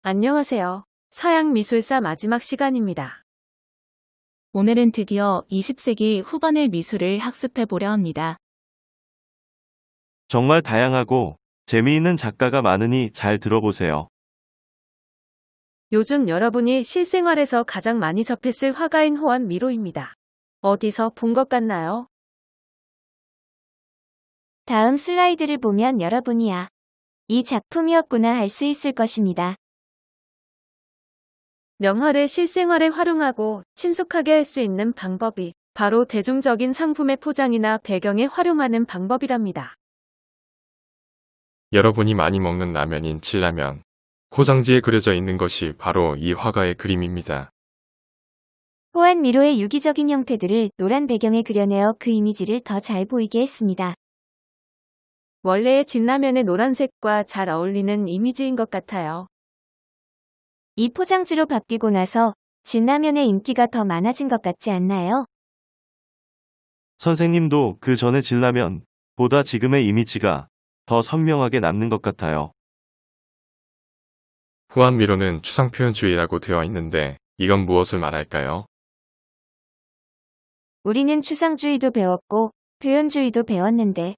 안녕하세요. 서양 미술사 마지막 시간입니다. 오늘은 드디어 20세기 후반의 미술을 학습해 보려 합니다. 정말 다양하고 재미있는 작가가 많으니 잘 들어보세요. 요즘 여러분이 실생활에서 가장 많이 접했을 화가인 호안 미로입니다. 어디서 본 것 같나요? 다음 슬라이드를 보면 여러분이야. 이 작품이었구나 알 수 있을 것입니다. 명화를 실생활에 활용하고 친숙하게 할 수 있는 방법이 바로 대중적인 상품의 포장이나 배경에 활용하는 방법이랍니다. 여러분이 많이 먹는 라면인 진라면. 포장지에 그려져 있는 것이 바로 이 화가의 그림입니다. 호안 미로의 유기적인 형태들을 노란 배경에 그려내어 그 이미지를 더 잘 보이게 했습니다. 원래의 진라면의 노란색과 잘 어울리는 이미지인 것 같아요. 이 포장지로 바뀌고 나서 진라면의 인기가 더 많아진 것 같지 않나요? 선생님도 그 전에 진라면 보다 지금의 이미지가 더 선명하게 남는 것 같아요. 후안 미로는 추상표현주의라고 되어 있는데 이건 무엇을 말할까요? 우리는 추상주의도 배웠고 표현주의도 배웠는데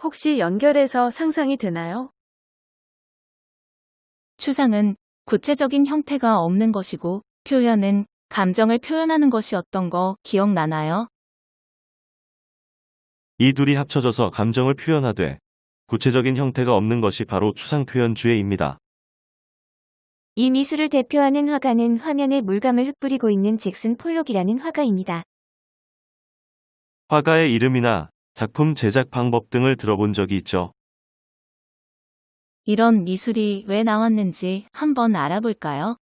혹시 연결해서 상상이 되나요? 추상은 구체적인 형태가 없는 것이고 표현은 감정을 표현하는 것이었던 거 기억나나요? 이 둘이 합쳐져서 감정을 표현하되 구체적인 형태가 없는 것이 바로 추상표현주의입니다. 이 미술을 대표하는 화가는 화면에 물감을 흩뿌리고 있는 잭슨 폴록이라는 화가입니다. 화가의 이름이나 작품 제작 방법 등을 들어본 적이 있죠. 이런 미술이 왜 나왔는지 한번 알아볼까요?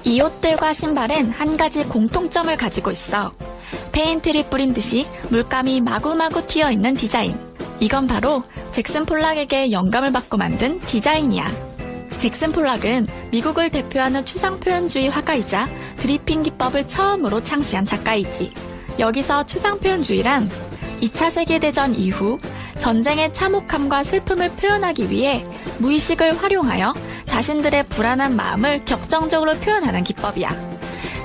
이 옷들과 신발은 한 가지 공통점을 가지고 있어. 페인트를 뿌린 듯이 물감이 마구마구 튀어있는 디자인. 이건 바로 잭슨 폴락에게 영감을 받고 만든 디자인이야. 잭슨 폴락은 미국을 대표하는 추상표현주의 화가이자 드리핑 기법을 처음으로 창시한 작가이지. 여기서 추상표현주의란 2차 세계대전 이후 전쟁의 참혹함과 슬픔을 표현하기 위해 무의식을 활용하여 자신들의 불안한 마음을 격정적으로 표현하는 기법이야.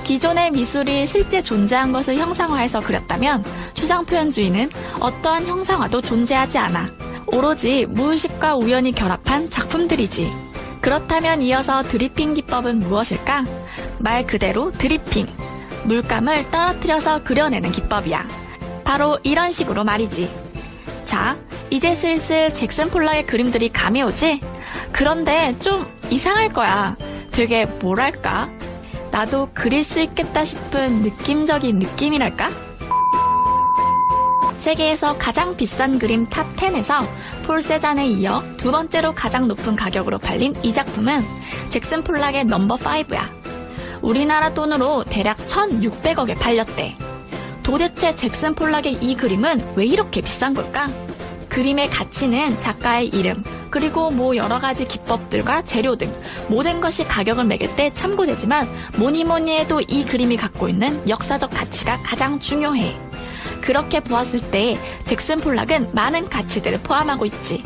기존의 미술이 실제 존재한 것을 형상화해서 그렸다면 추상표현주의는 어떠한 형상화도 존재하지 않아. 오로지 무의식과 우연히 결합한 작품들이지. 그렇다면 이어서 드리핑 기법은 무엇일까? 말 그대로 드리핑. 물감을 떨어뜨려서 그려내는 기법이야. 바로 이런 식으로 말이지. 자, 이제 슬슬 잭슨 폴락의 그림들이 감이 오지? 그런데 좀 이상할 거야. 되게 뭐랄까? 나도 그릴 수 있겠다 싶은 느낌적인 느낌이랄까? 세계에서 가장 비싼 그림 탑 10에서 폴 세잔에 이어 두 번째로 가장 높은 가격으로 팔린 이 작품은 잭슨 폴락의 넘버 5야. 우리나라 돈으로 대략 1,600억에 팔렸대. 도대체 잭슨 폴락의 이 그림은 왜 이렇게 비싼 걸까? 그림의 가치는 작가의 이름, 그리고 여러 가지 기법들과 재료 등 모든 것이 가격을 매길 때 참고되지만 뭐니 해도 이 그림이 갖고 있는 역사적 가치가 가장 중요해. 그렇게 보았을 때 잭슨 폴락은 많은 가치들을 포함하고 있지.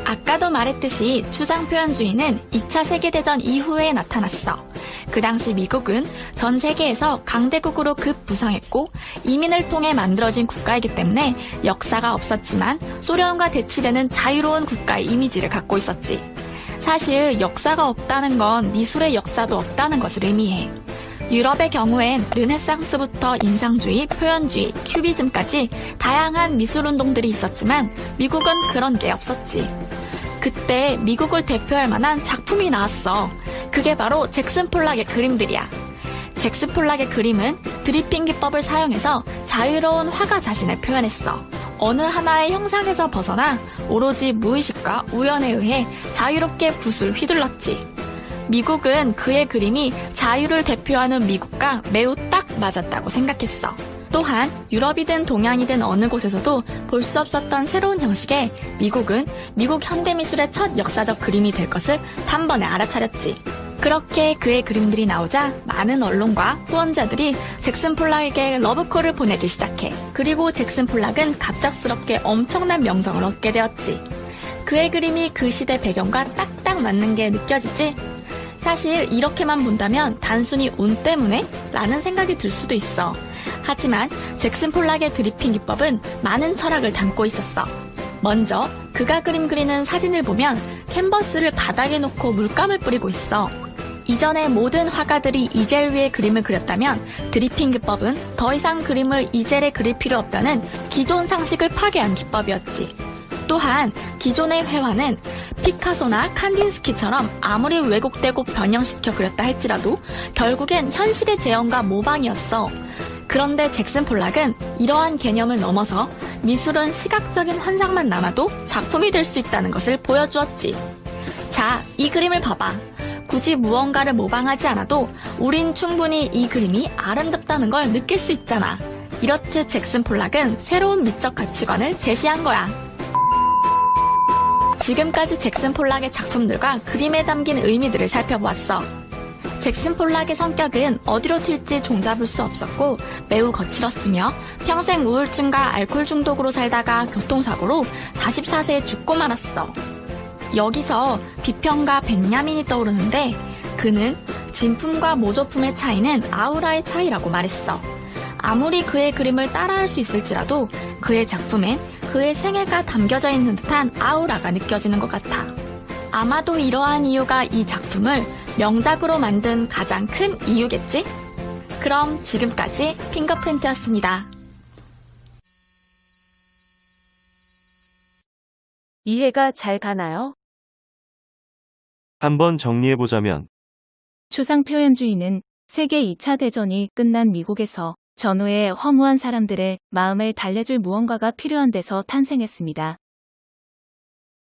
아까도 말했듯이 추상표현주의는 2차 세계대전 이후에 나타났어. 그 당시 미국은 전 세계에서 강대국으로 급부상했고 이민을 통해 만들어진 국가이기 때문에 역사가 없었지만 소련과 대치되는 자유로운 국가의 이미지를 갖고 있었지. 사실 역사가 없다는 건 미술의 역사도 없다는 것을 의미해. 유럽의 경우엔 르네상스부터 인상주의, 표현주의, 큐비즘까지 다양한 미술운동들이 있었지만 미국은 그런 게 없었지. 그때 미국을 대표할 만한 작품이 나왔어. 그게 바로 잭슨 폴락의 그림들이야. 잭슨 폴락의 그림은 드리핑 기법을 사용해서 자유로운 화가 자신을 표현했어. 어느 하나의 형상에서 벗어나 오로지 무의식과 우연에 의해 자유롭게 붓을 휘둘렀지. 미국은 그의 그림이 자유를 대표하는 미국과 매우 딱 맞았다고 생각했어. 또한 유럽이든 동양이든 어느 곳에서도 볼 수 없었던 새로운 형식의 미국은 미국 현대미술의 첫 역사적 그림이 될 것을 단번에 알아차렸지. 그렇게 그의 그림들이 나오자 많은 언론과 후원자들이 잭슨 폴락에게 러브콜을 보내기 시작해. 그리고 잭슨 폴락은 갑작스럽게 엄청난 명성을 얻게 되었지. 그의 그림이 그 시대 배경과 딱딱 맞는 게 느껴지지? 사실 이렇게만 본다면 단순히 운 때문에? 라는 생각이 들 수도 있어. 하지만 잭슨 폴락의 드리핑 기법은 많은 철학을 담고 있었어. 먼저 그가 그림 그리는 사진을 보면 캔버스를 바닥에 놓고 물감을 뿌리고 있어. 이전에 모든 화가들이 이젤 위에 그림을 그렸다면 드리핑 기법은 더 이상 그림을 이젤에 그릴 필요 없다는 기존 상식을 파괴한 기법이었지. 또한 기존의 회화는 피카소나 칸딘스키처럼 아무리 왜곡되고 변형시켜 그렸다 할지라도 결국엔 현실의 재현과 모방이었어. 그런데 잭슨 폴락은 이러한 개념을 넘어서 미술은 시각적인 환상만 남아도 작품이 될 수 있다는 것을 보여주었지. 자, 이 그림을 봐봐. 굳이 무언가를 모방하지 않아도 우린 충분히 이 그림이 아름답다는 걸 느낄 수 있잖아. 이렇듯 잭슨 폴락은 새로운 미적 가치관을 제시한 거야. 지금까지 잭슨 폴락의 작품들과 그림에 담긴 의미들을 살펴보았어. 잭슨 폴락의 성격은 어디로 튈지 종잡을 수 없었고 매우 거칠었으며 평생 우울증과 알코올 중독으로 살다가 교통사고로 44세에 죽고 말았어. 여기서 비평가 벤야민이 떠오르는데 그는 진품과 모조품의 차이는 아우라의 차이라고 말했어. 아무리 그의 그림을 따라할 수 있을지라도 그의 작품엔 그의 생애가 담겨져 있는 듯한 아우라가 느껴지는 것 같아. 아마도 이러한 이유가 이 작품을 명작으로 만든 가장 큰 이유겠지? 그럼 지금까지 핑거프린트였습니다. 이해가 잘 가나요? 한번 정리해보자면 추상 표현주의는 세계 2차 대전이 끝난 미국에서 전후에 허무한 사람들의 마음을 달래줄 무언가가 필요한 데서 탄생했습니다.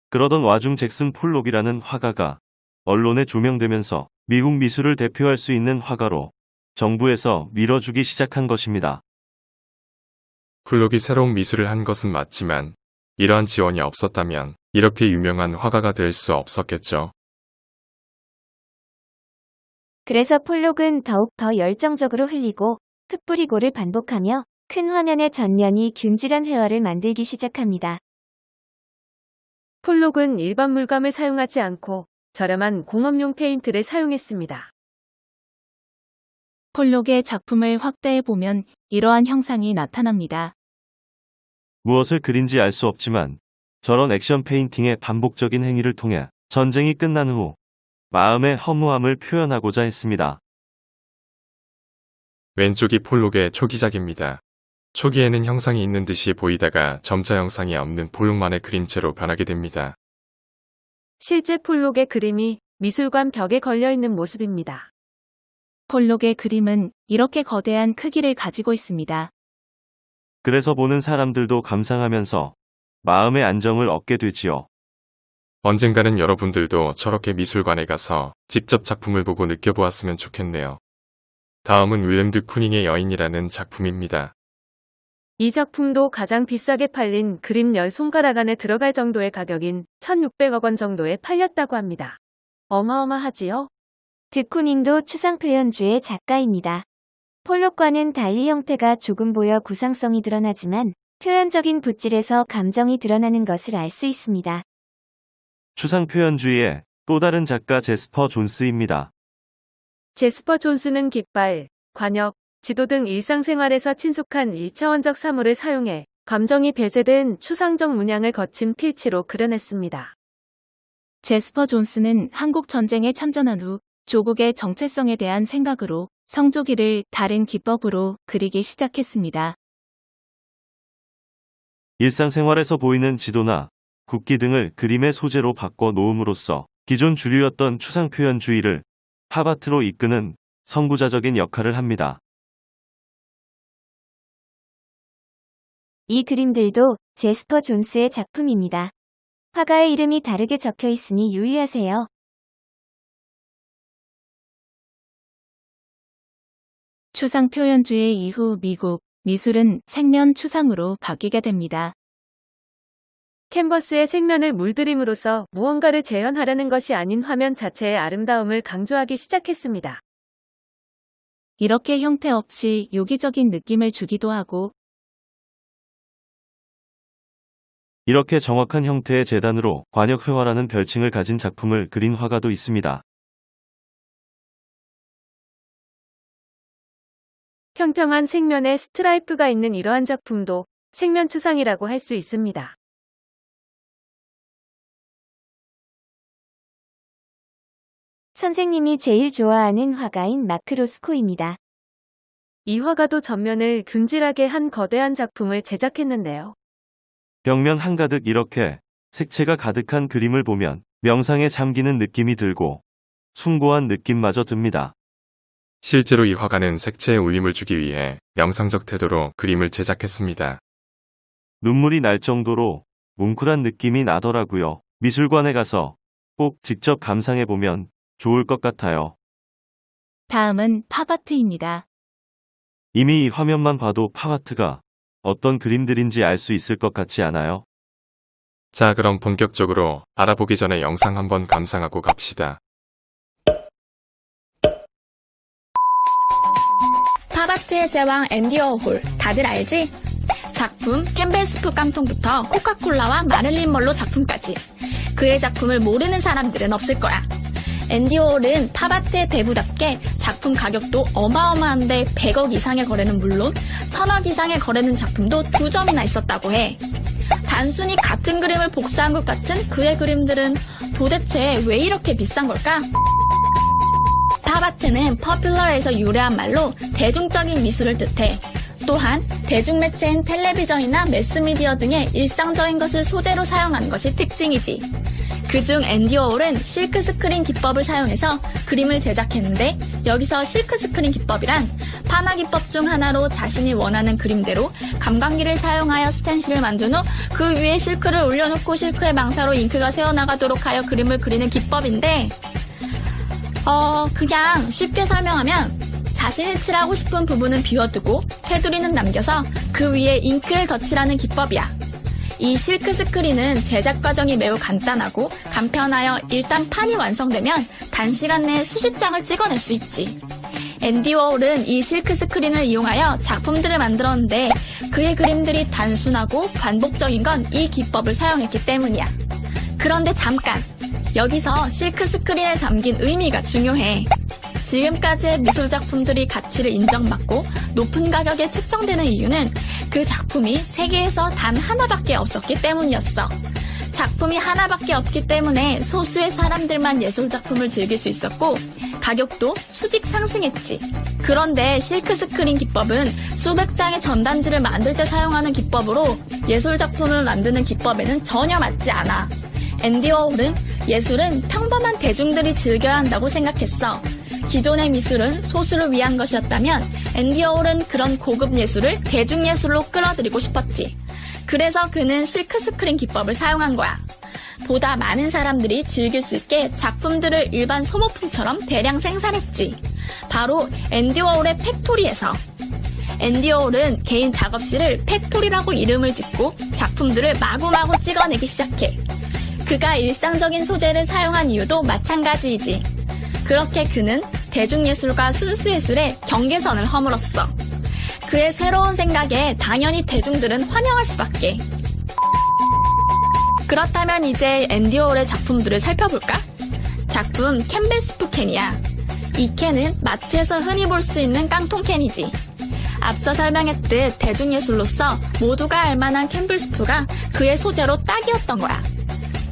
그러던 와중 잭슨 폴록이라는 화가가 언론에 조명되면서 미국 미술을 대표할 수 있는 화가로 정부에서 밀어주기 시작한 것입니다. 폴록이 새로운 미술을 한 것은 맞지만 이러한 지원이 없었다면 이렇게 유명한 화가가 될 수 없었겠죠. 그래서 폴록은 더욱 더 열정적으로 흘리고 흩뿌리고를 반복하며 큰 화면의 전면이 균질한 회화를 만들기 시작합니다. 폴록은 일반 물감을 사용하지 않고 저렴한 공업용 페인트를 사용했습니다. 폴록의 작품을 확대해 보면 이러한 형상이 나타납니다. 무엇을 그린지 알 수 없지만 저런 액션 페인팅의 반복적인 행위를 통해 전쟁이 끝난 후 마음의 허무함을 표현하고자 했습니다. 왼쪽이 폴록의 초기작입니다. 초기에는 형상이 있는 듯이 보이다가 점차 형상이 없는 폴록만의 그림체로 변하게 됩니다. 실제 폴록의 그림이 미술관 벽에 걸려있는 모습입니다. 폴록의 그림은 이렇게 거대한 크기를 가지고 있습니다. 그래서 보는 사람들도 감상하면서 마음의 안정을 얻게 되지요. 언젠가는 여러분들도 저렇게 미술관에 가서 직접 작품을 보고 느껴보았으면 좋겠네요. 다음은 윌렘 드 쿠닝의 여인이라는 작품입니다. 이 작품도 가장 비싸게 팔린 그림 10손가락 안에 들어갈 정도의 가격인 1,600억 원 정도에 팔렸다고 합니다. 어마어마하지요? 드쿠닝도 추상표현주의 작가입니다. 폴록과는 달리 형태가 조금 보여 구상성이 드러나지만 표현적인 붓질에서 감정이 드러나는 것을 알 수 있습니다. 추상표현주의의 또 다른 작가 제스퍼 존스입니다. 제스퍼 존스는 깃발, 관역, 지도 등 일상생활에서 친숙한 1차원적 사물을 사용해 감정이 배제된 추상적 문양을 거친 필치로 그려냈습니다. 제스퍼 존스는 한국 전쟁에 참전한 후 조국의 정체성에 대한 생각으로 성조기를 다른 기법으로 그리기 시작했습니다. 일상생활에서 보이는 지도나 국기 등을 그림의 소재로 바꿔 놓음으로써 기존 주류였던 추상표현주의를 팝아트로 이끄는 선구자적인 역할을 합니다. 이 그림들도 제스퍼 존스의 작품입니다. 화가의 이름이 다르게 적혀 있으니 유의하세요. 추상 표현주의 이후 미국 미술은 생면 추상으로 바뀌게 됩니다. 캔버스에 색면을 물들임으로써 무언가를 재현하려는 것이 아닌 화면 자체의 아름다움을 강조하기 시작했습니다. 이렇게 형태 없이 요기적인 느낌을 주기도 하고 이렇게 정확한 형태의 재단으로 관역회화라는 별칭을 가진 작품을 그린 화가도 있습니다. 평평한 색면에 스트라이프가 있는 이러한 작품도 색면 추상이라고 할 수 있습니다. 선생님이 제일 좋아하는 화가인 마크 로스코입니다. 이 화가도 전면을 균질하게 한 거대한 작품을 제작했는데요. 벽면 한가득 이렇게 색채가 가득한 그림을 보면 명상에 잠기는 느낌이 들고 숭고한 느낌마저 듭니다. 실제로 이 화가는 색채에 울림을 주기 위해 명상적 태도로 그림을 제작했습니다. 눈물이 날 정도로 뭉클한 느낌이 나더라고요. 미술관에 가서 꼭 직접 감상해보면 좋을 것 같아요. 다음은 팝아트입니다. 이미 이 화면만 봐도 팝아트가 어떤 그림들인지 알 수 있을 것 같지 않아요? 자, 그럼 본격적으로 알아보기 전에 영상 한번 감상하고 갑시다. 팝아트의 제왕 앤디 워홀 다들 알지? 작품 캠벨스프 깡통부터 코카콜라와 마릴린 먼로 작품까지 그의 작품을 모르는 사람들은 없을 거야. 앤디 워홀은 팝아트의 대부답게 작품 가격도 어마어마한데 100억 이상의 거래는 물론 1000억 이상의 거래는 작품도 2점이나 있었다고 해. 단순히 같은 그림을 복사한 것 같은 그의 그림들은 도대체 왜 이렇게 비싼 걸까? 팝아트는 popular에서 유래한 말로 대중적인 미술을 뜻해. 또한 대중매체인 텔레비전이나 매스미디어 등의 일상적인 것을 소재로 사용하는 것이 특징이지. 그중 앤디 워홀은 실크스크린 기법을 사용해서 그림을 제작했는데 여기서 실크스크린 기법이란 판화 기법 중 하나로 자신이 원하는 그림대로 감광기를 사용하여 스텐실을 만든 후 그 위에 실크를 올려놓고 실크의 망사로 잉크가 새어나가도록 하여 그림을 그리는 기법인데 그냥 쉽게 설명하면 자신이 칠하고 싶은 부분은 비워두고 테두리는 남겨서 그 위에 잉크를 덧칠하는 기법이야. 이 실크 스크린은 제작 과정이 매우 간단하고 간편하여 일단 판이 완성되면 단시간 내에 수십 장을 찍어낼 수 있지. 앤디 워홀은 이 실크 스크린을 이용하여 작품들을 만들었는데 그의 그림들이 단순하고 반복적인 건 이 기법을 사용했기 때문이야. 그런데 잠깐! 여기서 실크 스크린에 담긴 의미가 중요해. 지금까지의 미술 작품들이 가치를 인정받고 높은 가격에 책정되는 이유는 그 작품이 세계에서 단 하나밖에 없었기 때문이었어. 작품이 하나밖에 없기 때문에 소수의 사람들만 예술 작품을 즐길 수 있었고 가격도 수직 상승했지. 그런데 실크 스크린 기법은 수백 장의 전단지를 만들 때 사용하는 기법으로 예술 작품을 만드는 기법에는 전혀 맞지 않아. 앤디 워홀은 예술은 평범한 대중들이 즐겨야 한다고 생각했어. 기존의 미술은 소수를 위한 것이었다면 앤디 워홀은 그런 고급 예술을 대중예술로 끌어들이고 싶었지. 그래서 그는 실크 스크린 기법을 사용한 거야. 보다 많은 사람들이 즐길 수 있게 작품들을 일반 소모품처럼 대량 생산했지. 바로 앤디 워홀의 팩토리에서. 앤디 워홀은 개인 작업실을 팩토리라고 이름을 짓고 작품들을 마구마구 찍어내기 시작해. 그가 일상적인 소재를 사용한 이유도 마찬가지이지. 그렇게 그는 대중예술과 순수예술의 경계선을 허물었어. 그의 새로운 생각에 당연히 대중들은 환영할 수밖에. 그렇다면 이제 앤디 워홀의 작품들을 살펴볼까? 작품 캠벨스프 캔이야. 이 캔은 마트에서 흔히 볼 수 있는 깡통 캔이지. 앞서 설명했듯 대중예술로서 모두가 알만한 캠벨스프가 그의 소재로 딱이었던 거야.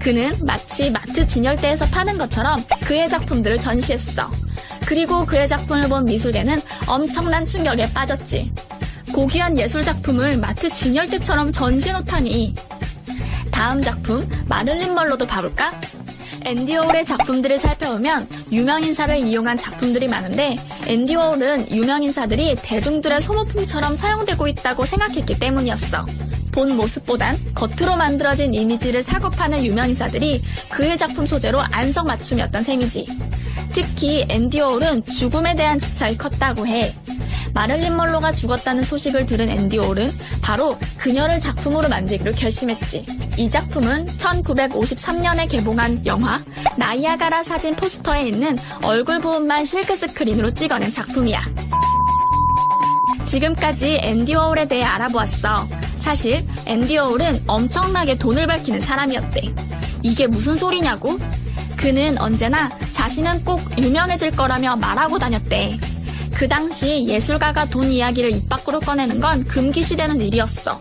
그는 마치 마트 진열대에서 파는 것처럼 그의 작품들을 전시했어. 그리고 그의 작품을 본 미술계는 엄청난 충격에 빠졌지. 고귀한 예술작품을 마트 진열대처럼 전시해놓다니. 다음 작품 마릴린 먼로도 봐볼까? 앤디 워홀의 작품들을 살펴보면 유명인사를 이용한 작품들이 많은데 앤디 워홀은 유명인사들이 대중들의 소모품처럼 사용되고 있다고 생각했기 때문이었어. 본 모습보단 겉으로 만들어진 이미지를 사고 파는 유명인사들이 그의 작품 소재로 안성맞춤이었던 셈이지. 특히 앤디 워홀은 죽음에 대한 집착이 컸다고 해. 마를린 먼로가 죽었다는 소식을 들은 앤디 워홀은 바로 그녀를 작품으로 만들기로 결심했지. 이 작품은 1953년에 개봉한 영화 나이아가라 사진 포스터에 있는 얼굴 부분만 실크 스크린으로 찍어낸 작품이야. 지금까지 앤디 워홀에 대해 알아보았어. 사실 앤디 워홀은 엄청나게 돈을 밝히는 사람이었대. 이게 무슨 소리냐고? 그는 언제나 자신은 꼭 유명해질 거라며 말하고 다녔대. 그 당시 예술가가 돈 이야기를 입 밖으로 꺼내는 건 금기시되는 일이었어.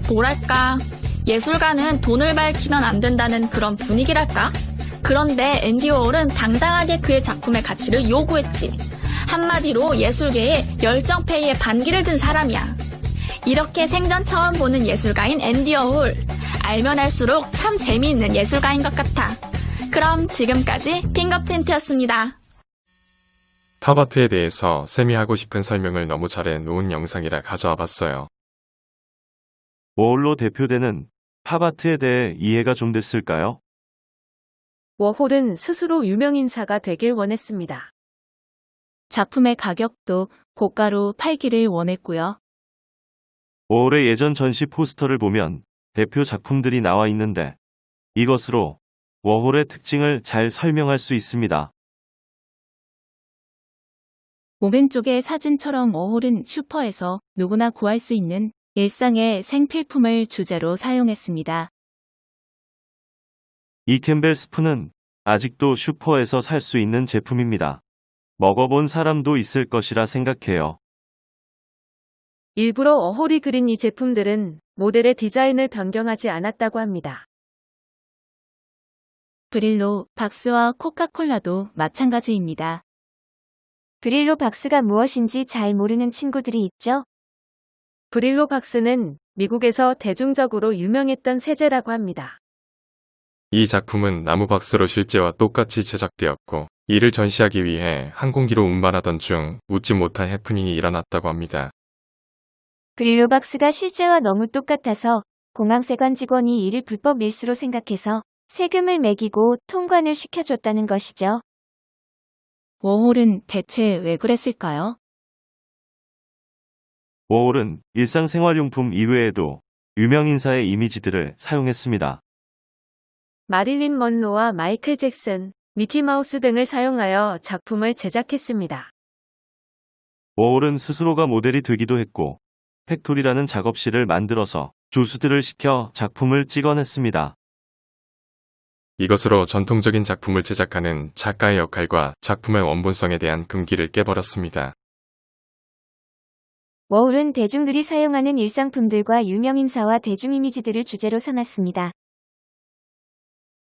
뭐랄까, 예술가는 돈을 밝히면 안 된다는 그런 분위기랄까? 그런데 앤디 워홀은 당당하게 그의 작품의 가치를 요구했지. 한마디로 예술계의 열정페이에 반기를 든 사람이야. 이렇게 생전 처음 보는 예술가인 앤디 워홀. 알면 알수록 참 재미있는 예술가인 것 같아. 그럼 지금까지 핑거프린트였습니다. 팝아트에 대해서 쌤이 하고 싶은 설명을 너무 잘해 놓은 영상이라 가져와 봤어요. 워홀로 대표되는 팝아트에 대해 이해가 좀 됐을까요? 워홀은 스스로 유명인사가 되길 원했습니다. 작품의 가격도 고가로 팔기를 원했고요. 워홀의 예전 전시 포스터를 보면 대표 작품들이 나와 있는데 이것으로 워홀의 특징을 잘 설명할 수 있습니다. 오른쪽의 사진처럼 워홀은 슈퍼에서 누구나 구할 수 있는 일상의 생필품을 주제로 사용했습니다. 이 캠벨 스푼은 아직도 슈퍼에서 살 수 있는 제품입니다. 먹어본 사람도 있을 것이라 생각해요. 일부러 워홀이 그린 이 제품들은 모델의 디자인을 변경하지 않았다고 합니다. 브릴로 박스와 코카콜라도 마찬가지입니다. 브릴로 박스가 무엇인지 잘 모르는 친구들이 있죠? 브릴로 박스는 미국에서 대중적으로 유명했던 세제라고 합니다. 이 작품은 나무 박스로 실제와 똑같이 제작되었고 이를 전시하기 위해 항공기로 운반하던 중 웃지 못할 해프닝이 일어났다고 합니다. 브릴로 박스가 실제와 너무 똑같아서 공항세관 직원이 이를 불법 밀수로 생각해서 세금을 매기고 통관을 시켜줬다는 것이죠. 워홀은 대체 왜 그랬을까요? 워홀은 일상생활용품 이외에도 유명인사의 이미지들을 사용했습니다. 마릴린 먼로와 마이클 잭슨, 미키마우스 등을 사용하여 작품을 제작했습니다. 워홀은 스스로가 모델이 되기도 했고 팩토리라는 작업실을 만들어서 조수들을 시켜 작품을 찍어냈습니다. 이것으로 전통적인 작품을 제작하는 작가의 역할과 작품의 원본성에 대한 금기를 깨버렸습니다. 워홀은 대중들이 사용하는 일상품들과 유명인사와 대중이미지들을 주제로 삼았습니다.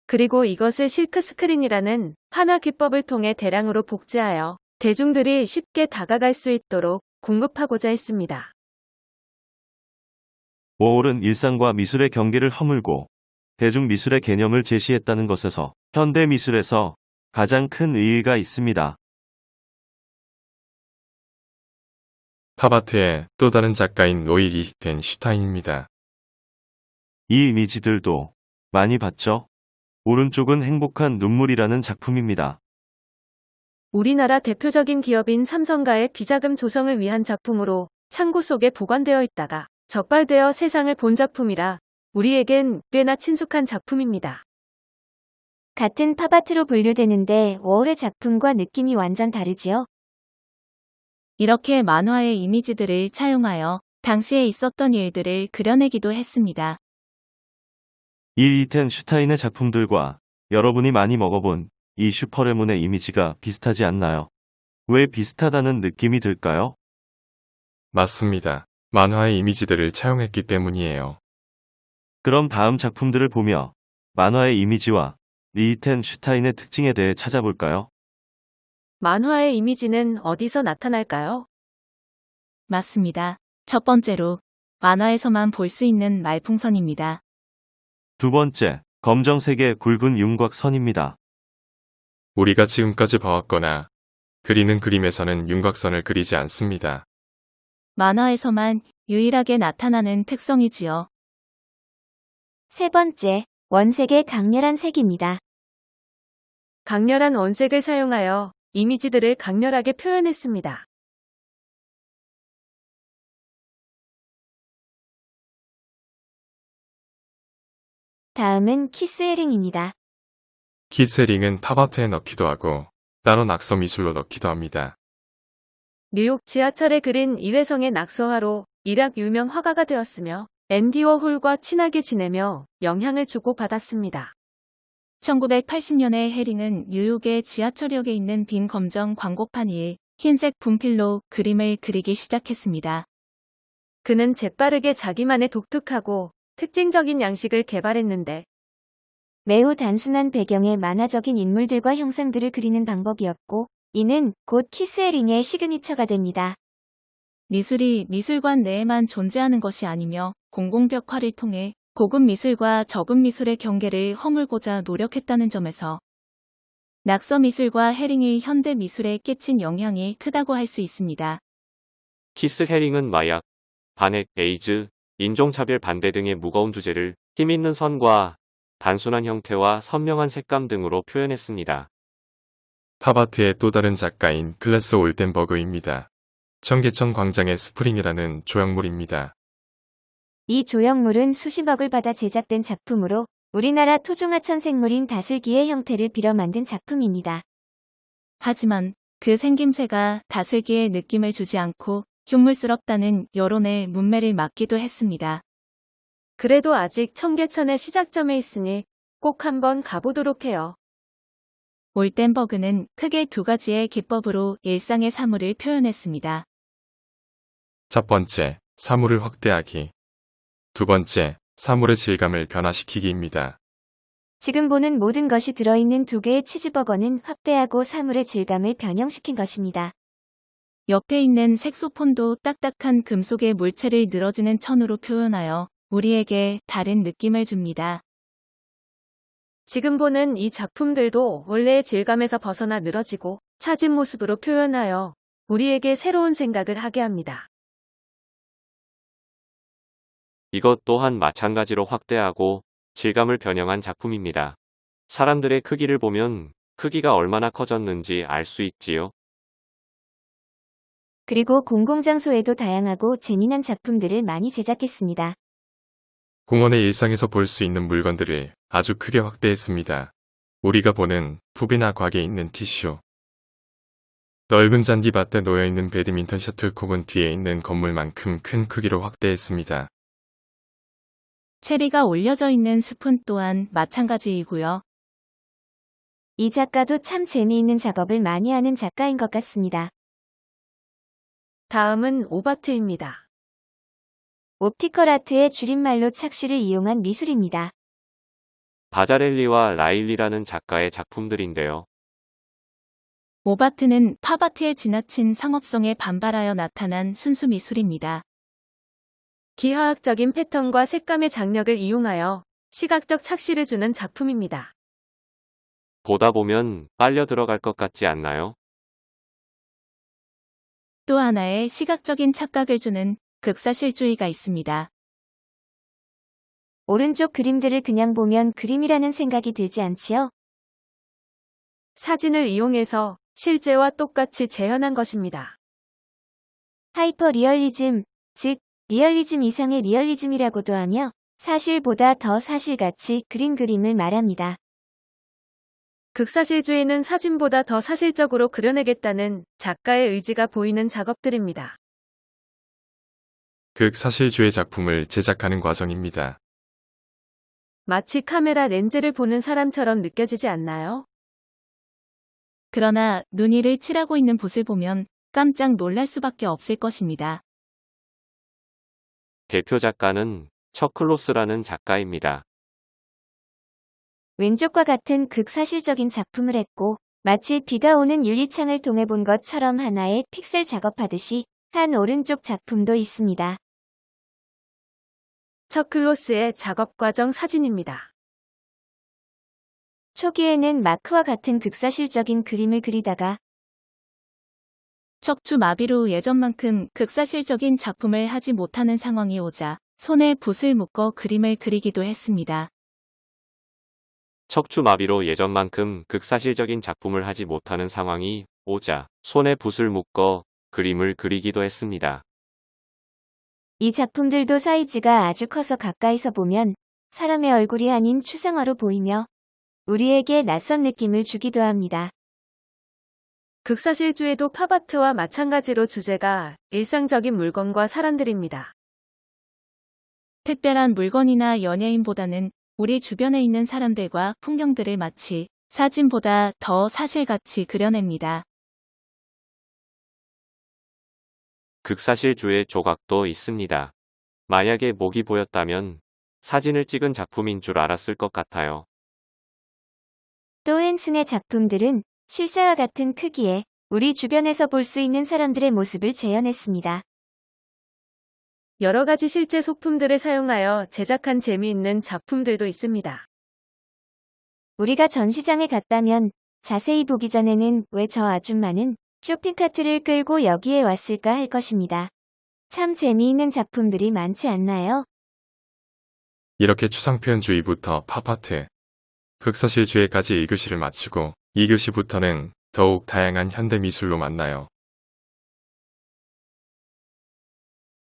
그리고 이것을 실크 스크린이라는 판화 기법을 통해 대량으로 복제하여 대중들이 쉽게 다가갈 수 있도록 공급하고자 했습니다. 워홀은 일상과 미술의 경계를 허물고 대중미술의 개념을 제시했다는 것에서 현대미술에서 가장 큰 의의가 있습니다. 팝아트의 또 다른 작가인 로이 리히텐슈타인입니다. 이 이미지들도 많이 봤죠? 오른쪽은 행복한 눈물이라는 작품입니다. 우리나라 대표적인 기업인 삼성가의 비자금 조성을 위한 작품으로 창고 속에 보관되어 있다가 적발되어 세상을 본 작품이라 우리에겐 꽤나 친숙한 작품입니다. 같은 팝아트로 분류되는데 워홀의 작품과 느낌이 완전 다르지요? 이렇게 만화의 이미지들을 차용하여 당시에 있었던 일들을 그려내기도 했습니다. 이 리히텐슈타인의 작품들과 여러분이 많이 먹어본 이 슈퍼레몬의 이미지가 비슷하지 않나요? 왜 비슷하다는 느낌이 들까요? 맞습니다. 만화의 이미지들을 차용했기 때문이에요. 그럼 다음 작품들을 보며 만화의 이미지와 리히텐슈타인의 특징에 대해 찾아볼까요? 만화의 이미지는 어디서 나타날까요? 맞습니다. 첫 번째로 만화에서만 볼 수 있는 말풍선입니다. 두 번째, 검정색의 굵은 윤곽선입니다. 우리가 지금까지 봐왔거나 그리는 그림에서는 윤곽선을 그리지 않습니다. 만화에서만 유일하게 나타나는 특성이지요. 세 번째, 원색의 강렬한 색입니다. 강렬한 원색을 사용하여 이미지들을 강렬하게 표현했습니다. 다음은 키스 헤링입니다. 키스링은 탑아트에 넣기도 하고 따로 낙서 미술로 넣기도 합니다. 뉴욕 지하철에 그린 이회성의 낙서화로 일약 유명 화가가 되었으며 앤디 워홀과 친하게 지내며 영향을 주고받았습니다. 1980년에 해링은 뉴욕의 지하철역에 있는 빈 검정 광고판 위에 흰색 분필로 그림을 그리기 시작했습니다. 그는 재빠르게 자기만의 독특하고 특징적인 양식을 개발했는데 매우 단순한 배경에 만화적인 인물들과 형상들을 그리는 방법이었고, 이는 곧 키스 헤링의 시그니처가 됩니다. 미술이 미술관 내에만 존재하는 것이 아니며 공공벽화를 통해 고급 미술과 저급 미술의 경계를 허물고자 노력했다는 점에서 낙서 미술과 해링이 현대 미술에 끼친 영향이 크다고 할 수 있습니다. 키스 헤링은 마약, 반핵, 에이즈, 인종차별 반대 등의 무거운 주제를 힘있는 선과 단순한 형태와 선명한 색감 등으로 표현했습니다. 탑아트의 또 다른 작가인 클래스 올덴버그입니다. 청계천 광장의 스프링이라는 조형물입니다. 이 조형물은 수십억을 받아 제작된 작품으로 우리나라 토종하천 생물인 다슬기의 형태를 빌어 만든 작품입니다. 하지만 그 생김새가 다슬기의 느낌을 주지 않고 흉물스럽다는 여론의 문매를 맞기도 했습니다. 그래도 아직 청계천의 시작점에 있으니 꼭 한번 가보도록 해요. 올덴버그는 크게 두 가지의 기법으로 일상의 사물을 표현했습니다. 첫 번째, 사물을 확대하기. 두 번째, 사물의 질감을 변화시키기입니다. 지금 보는 모든 것이 들어있는 두 개의 치즈버거는 확대하고 사물의 질감을 변형시킨 것입니다. 옆에 있는 색소폰도 딱딱한 금속의 물체를 늘어지는 천으로 표현하여 우리에게 다른 느낌을 줍니다. 지금 보는 이 작품들도 원래의 질감에서 벗어나 늘어지고 차진 모습으로 표현하여 우리에게 새로운 생각을 하게 합니다. 이것 또한 마찬가지로 확대하고 질감을 변형한 작품입니다. 사람들의 크기를 보면 크기가 얼마나 커졌는지 알 수 있지요. 그리고 공공장소에도 다양하고 재미난 작품들을 많이 제작했습니다. 공원의 일상에서 볼 수 있는 물건들을 아주 크게 확대했습니다. 우리가 보는 푸비나 곽에 있는 티슈. 넓은 잔디밭에 놓여있는 배드민턴 셔틀콕은 뒤에 있는 건물만큼 큰 크기로 확대했습니다. 체리가 올려져 있는 스푼 또한 마찬가지이고요. 이 작가도 참 재미있는 작업을 많이 하는 작가인 것 같습니다. 다음은 오바트입니다. 옵티컬 아트의 줄임말로 착시를 이용한 미술입니다. 바자렐리와 라일리라는 작가의 작품들인데요. 오바트는 팝아트의 지나친 상업성에 반발하여 나타난 순수 미술입니다. 기하학적인 패턴과 색감의 장력을 이용하여 시각적 착시를 주는 작품입니다. 보다 보면 빨려 들어갈 것 같지 않나요? 또 하나의 시각적인 착각을 주는 극사실주의가 있습니다. 오른쪽 그림들을 그냥 보면 그림이라는 생각이 들지 않지요? 사진을 이용해서 실제와 똑같이 재현한 것입니다. 하이퍼 리얼리즘, 즉 리얼리즘 이상의 리얼리즘이라고도 하며 사실보다 더 사실같이 그린 그림을 말합니다. 극사실주의는 사진보다 더 사실적으로 그려내겠다는 작가의 의지가 보이는 작업들입니다. 극사실주의 작품을 제작하는 과정입니다. 마치 카메라 렌즈를 보는 사람처럼 느껴지지 않나요? 그러나 눈이를 칠하고 있는 붓을 보면 깜짝 놀랄 수밖에 없을 것입니다. 대표 작가는 척클로스라는 작가입니다. 왼쪽과 같은 극사실적인 작품을 했고 마치 비가 오는 유리창을 통해 본 것처럼 하나의 픽셀 작업하듯이 한 오른쪽 작품도 있습니다. 척클로스의 작업 과정 사진입니다. 초기에는 마크와 같은 극사실적인 그림을 그리다가 척추 마비로 예전만큼 극사실적인 작품을 하지 못하는 상황이 오자 손에 붓을 묶어 그림을 그리기도 했습니다. 척추 마비로 예전만큼 극사실적인 작품을 하지 못하는 상황이 오자 손에 붓을 묶어 그림을 그리기도 했습니다. 이 작품들도 사이즈가 아주 커서 가까이서 보면 사람의 얼굴이 아닌 추상화로 보이며 우리에게 낯선 느낌을 주기도 합니다. 극사실주에도 팝아트와 마찬가지로 주제가 일상적인 물건과 사람들입니다. 특별한 물건이나 연예인보다는 우리 주변에 있는 사람들과 풍경들을 마치 사진보다 더 사실같이 그려냅니다. 극사실주의 조각도 있습니다. 만약에 목이 보였다면 사진을 찍은 작품인 줄 알았을 것 같아요. 또 헨슨의 작품들은 실사와 같은 크기에 우리 주변에서 볼 수 있는 사람들의 모습을 재현했습니다. 여러 가지 실제 소품들을 사용하여 제작한 재미있는 작품들도 있습니다. 우리가 전시장에 갔다면 자세히 보기 전에는 왜 저 아줌마는 쇼핑카트를 끌고 여기에 왔을까 할 것입니다. 참 재미있는 작품들이 많지 않나요? 이렇게 추상표현주의부터 팝아트, 극사실주의까지 1교시를 마치고 2교시부터는 더욱 다양한 현대미술로 만나요.